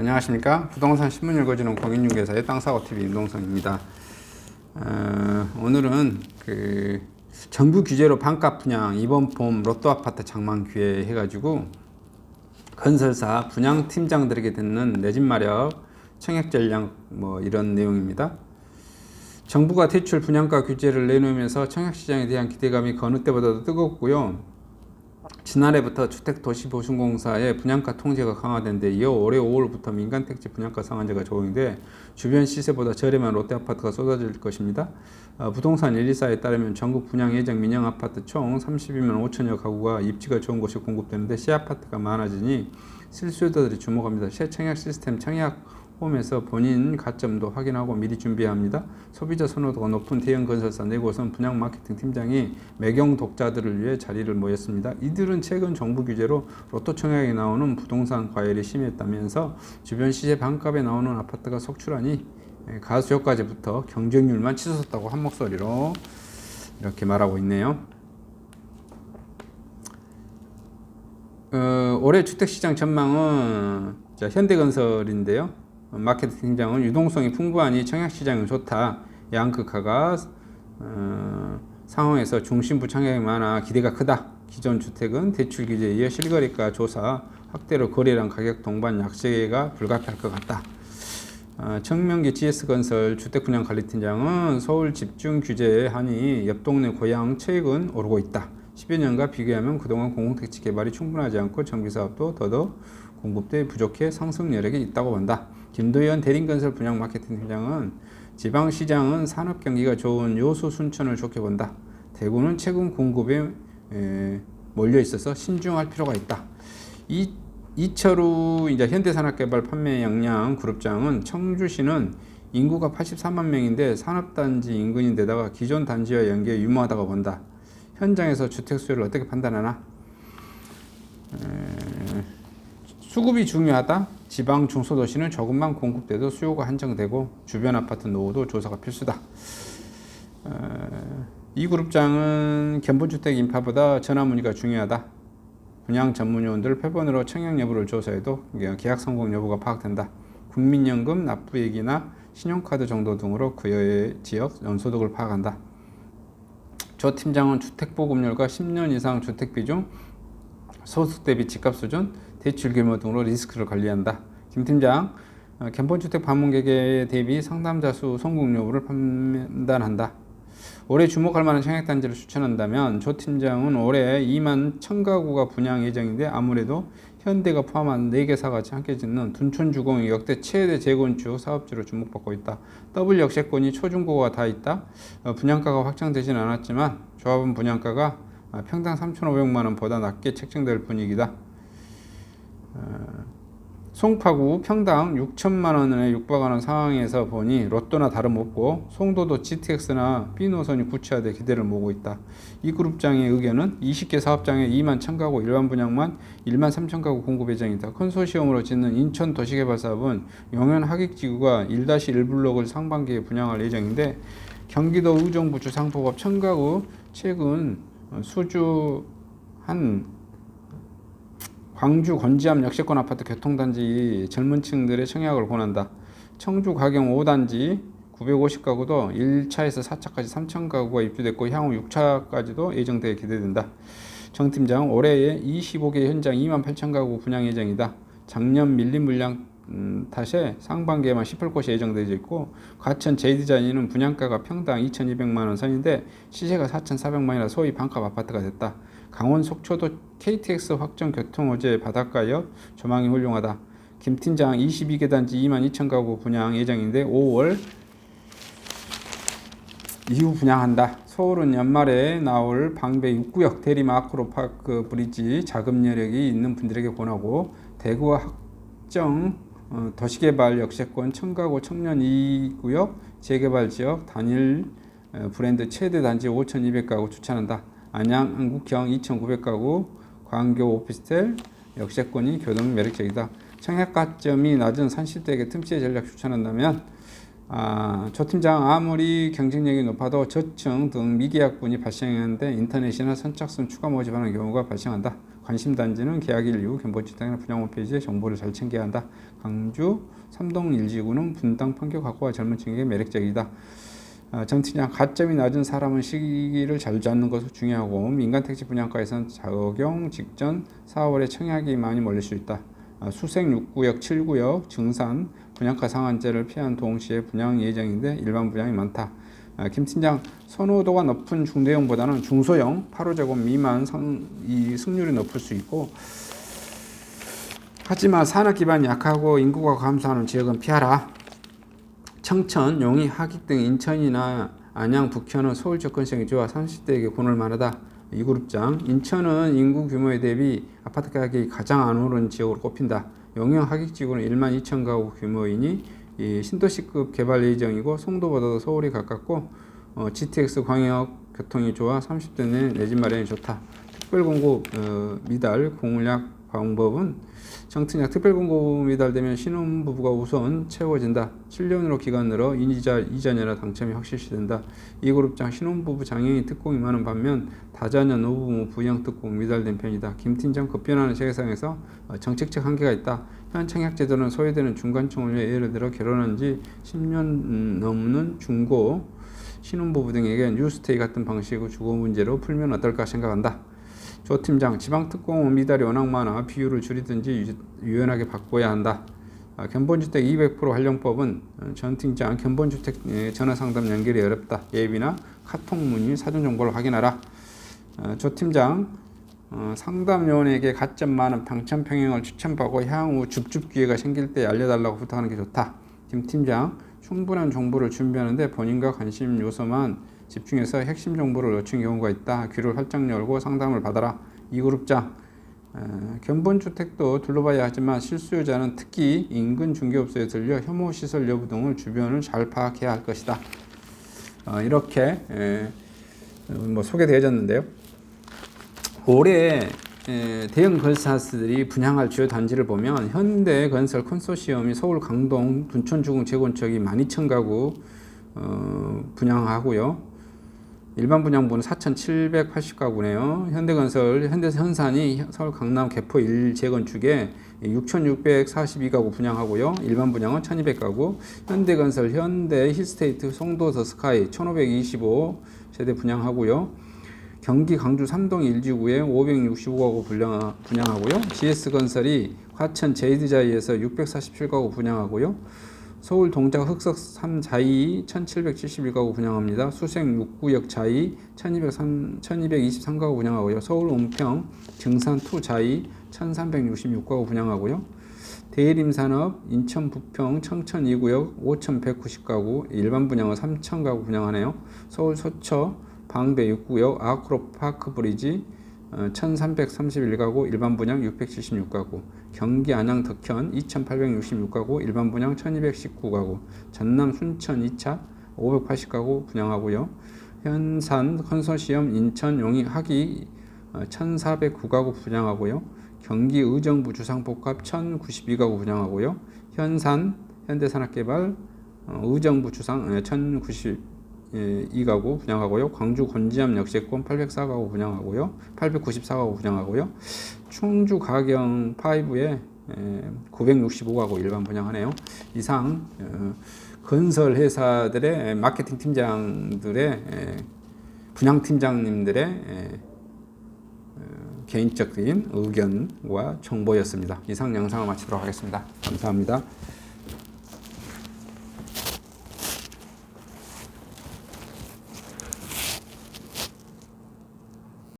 안녕하십니까. 부동산 신문 읽어주는 공인중개사의 땅사고TV 임동성입니다. 오늘은 정부 규제로 반값 분양 이번 봄 로또 아파트 장만 기회 해가지고 건설사 분양 팀장들에게 듣는 내 집 마력 청약 전략 이런 내용입니다. 정부가 대출 분양가 규제를 내놓으면서 청약시장에 대한 기대감이 그 어느 때보다도 뜨겁고요. 지난해부터 주택도시보증공사의 분양가 통제가 강화된 데 이어 올해 5월부터 민간택지 분양가 상한제가 적용돼 주변 시세보다 저렴한 롯데아파트가 쏟아질 것입니다. 부동산 124에 따르면 전국 분양 예정 민영아파트 총 32만 5천여 가구가 입지가 좋은 곳이 공급되는데 시아파트가 많아지니 실수요자들이 주목합니다. 새 청약 시스템 청약홈에서 본인 가점도 확인하고 미리 준비해야 합니다. 소비자 선호도가 높은 대형 건설사 4곳은 분양 마케팅 팀장이 매경 독자들을 위해 자리를 모였습니다. 이들은 최근 정부 규제로 로또 청약에 나오는 부동산 과열이 심했다면서 주변 시세 반값에 나오는 아파트가 속출하니 가수효과제부터 경쟁률만 치솟았다고 한 목소리로 이렇게 말하고 있네요. 올해 주택시장 전망은 현대건설인데요. 마케팅 팀장은 유동성이 풍부하니 청약시장이 좋다. 양극화가 상황에서 중심부 청약이 많아 기대가 크다. 기존 주택은 대출 규제에 이어 실거래가 조사 확대로 거래량 가격 동반 약세가 불가피할 것 같다. 청명기 GS건설 주택분양관리팀장은 서울 집중 규제에 하니 옆 동네 고향 최근 오르고 있다. 10여 년과 비교하면 그동안 공공택지 개발이 충분하지 않고 정비사업도 더더욱 공급대 부족해 상승 여력이 있다고 본다. 김도현 대림건설 분양 마케팅 팀장은 지방시장은 산업경기가 좋은 요수 순천을 좋게 본다. 대구는 최근 공급에 몰려 있어서 신중할 필요가 있다. 이철우 현대산업개발 판매 역량 그룹장은 청주시는 인구가 84만 명인데 산업단지 인근인데다가 기존 단지와 연계가 유무하다고 본다. 현장에서 주택 수요를 어떻게 판단하나? 수급이 중요하다. 지방 중소도시는 조금만 공급돼도 수요가 한정되고 주변 아파트 노후도 조사가 필수다. 이 그룹장은 견본주택 인파보다 전화 문의가 중요하다. 분양 전문요원들 표본으로 청약 여부를 조사해도 계약 성공 여부가 파악된다. 국민연금 납부액이나 신용카드 정도 등으로 그의 지역 연소득을 파악한다. 조 팀장은 주택보급률과 10년 이상 주택비중, 소득 대비 집값 수준, 대출 규모 등으로 리스크를 관리한다. 김 팀장, 견본주택 방문객에 대비 상담자 수 성공 여부를 판단한다. 올해 주목할 만한 청약단지를 추천한다면 조 팀장은 올해 2만 1000가구가 분양 예정인데 아무래도 현대가 포함한 4개사가 함께 짓는 둔촌주공이 역대 최대 재건축 사업지로 주목받고 있다. 더블 역세권이 초중고가 다 있다. 분양가가 확정되지는 않았지만 조합원 분양가가 평당 3,500만 원보다 낮게 책정될 분위기다. 송파구 평당 6천만 원에 육박하는 상황에서 보니 로또나 다름없고 송도도 GTX나 B노선이 구체화돼 기대를 모으고 있다. 이 그룹장의 의견은 20개 사업장에 2만 1000가구 일반 분양만 1만 3000가구 공급 예정이다. 컨소시엄으로 짓는 인천 도시개발사업은 용현 하객지구가 1-1블록을 상반기에 분양할 예정인데 경기도 의정부 주상복합 1000가구 최근 수주한 광주 건지암 역세권 아파트 교통단지 젊은 층들의 청약을 권한다. 청주 가경 5단지 950가구도 1차에서 4차까지 3000가구가 입주됐고 향후 6차까지도 예정되어 기대된다. 정 팀장 올해에 25개 현장 2만 8000가구 분양 예정이다. 작년 밀린 물량 탓에 상반기에만 18곳이 예정되어 있고 과천 제이디자인은 분양가가 평당 2200만 원 선인데 시세가 4400만 원이라 소위 반값 아파트가 됐다. 강원 속초도 KTX 확정 교통호재 바닷가역 조망이 훌륭하다. 김 팀장 22개 단지 2만 2000가구 분양 예정인데 5월 이후 분양한다. 서울은 연말에 나올 방배 6구역 대림 아크로파크 브리지 자금 여력이 있는 분들에게 권하고 대구와 확정 도시개발 역세권 청가구 청년 2구역 재개발 지역 단일 브랜드 최대 단지 5200가구 추천한다. 안양 안국형 2900가구 광교 오피스텔 역세권이 교동 매력적이다. 청약가점이 낮은 30대에게 틈새 전략 추천한다면 조 팀장 아무리 경쟁력이 높아도 저층 등 미계약분이 발생하는데 인터넷이나 선착순 추가 모집하는 경우가 발생한다. 관심단지는 계약일 이후 견본주택이나 분양 홈페이지에 정보를 잘 챙겨야 한다. 광주 3동 1지구는 분당 판교 가구가 젊은 층에게 매력적이다. 전 팀장, 가점이 낮은 사람은 시기를 잘 잡는 것이 중요하고 민간택지 분양가에서는 적용 직전 4월에 청약이 많이 몰릴 수 있다. 수색 6구역, 7구역, 증산, 분양가 상한제를 피한 동시에 분양 예정인데 일반 분양이 많다. 김 팀장, 선호도가 높은 중대형보다는 중소형 8호제곱 미만 이 승률이 높을 수 있고, 하지만 산업 기반이 약하고 인구가 감소하는 지역은 피하라. 청천, 용인, 하객 등 인천이나 안양, 북현은 서울 접근성이 좋아 30대에게 권할 만하다. 이그룹장, 인천은 인구 규모에 대비 아파트 가격이 가장 안 오른 지역으로 꼽힌다. 용인 하객지구는 1만 2천 가구 규모이니 신도시급 개발 예정이고 송도보다도 서울이 가깝고 GTX 광역 교통이 좋아 30대 내 집 마련이 좋다. 특별공급 미달 공략 방법은 정특약 특별공급 미달되면 신혼부부가 우선 채워진다. 7년으로 기간 늘어 이자녀라 당첨이 확실시된다. 이그룹장, 신혼부부 장애인 특공이 많은 반면 다자녀 노부모 부양 특공 미달된 편이다. 김팀장, 급변하는 세상에서 정책적 한계가 있다. 현 청약제도는 소외되는 중간층을 위해 예를 들어 결혼한 지 10년 넘는 중고 신혼부부 등에게 뉴스테이 같은 방식으로 주거 문제로 풀면 어떨까 생각한다. 조 팀장, 지방특공은 미달이 워낙 많아 비율을 줄이든지 유연하게 바꿔야 한다. 견본주택 200% 활용법은 전 팀장, 견본주택 전화상담 연결이 어렵다. 앱이나 카톡 문의, 사전 정보를 확인하라. 조 팀장, 상담요원에게 가점 많은 당첨 평형을 추천받고 향후 줍줍 기회가 생길 때 알려달라고 부탁하는 게 좋다. 김 팀장, 충분한 정보를 준비하는데 본인과 관심 요소만 집중해서 핵심 정보를 놓친 경우가 있다. 귀를 활짝 열고 상담을 받아라. 이그룹장, 견본주택도 둘러봐야 하지만 실수요자는 특히 인근 중개업소에 들려 혐오시설 여부 등을 주변을 잘 파악해야 할 것이다. 이렇게 소개되어졌는데요. 올해 대형 건설사들이 분양할 주요 단지를 보면 현대건설 컨소시엄이 서울 강동 둔촌주공 재건축이 12,000가구 분양하고요. 일반 분양분은 4,780가구네요. 현대현산이 서울 강남 개포 1 재건축에 6,642가구 분양하고요. 일반 분양은 1,200가구. 현대건설 현대 힐스테이트 송도 더스카이 1,525세대 분양하고요. 경기 강주 3동 1지구에 565가구 분양하고요. GS건설이 화천 제이드자이에서 647가구 분양하고요. 서울 동작 흑석 3자이 1771가구 분양합니다. 수색 6구역 자이 1223가구 분양하고요. 서울 온평 증산 2 자이 1366가구 분양하고요. 대림산업 인천 부평 청천 2구역 5190가구 일반 분양은 3000가구 분양하네요. 서울 서초 방배 6구역 아크로파크 브리지 1331가구 일반 분양 676가구 경기 안양 덕현 2866가구 일반 분양 1219가구 전남 순천 2차 580가구 분양하고요. 현산 컨소시엄 인천 용인 하기 1409가구 분양하고요. 경기 의정부 주상복합 1092가구 분양하고요. 현산 현대산업개발 의정부 주상 1092가구 분양하고요. 광주 곤지암 역세권 804가구 분양하고요. 894가구 분양하고요. 충주 가경 5에 965가구 일반 분양하네요. 이상 건설 회사들의 마케팅 팀장들의 분양 팀장님들의 개인적인 의견과 정보였습니다. 이상 영상을 마치도록 하겠습니다. 감사합니다.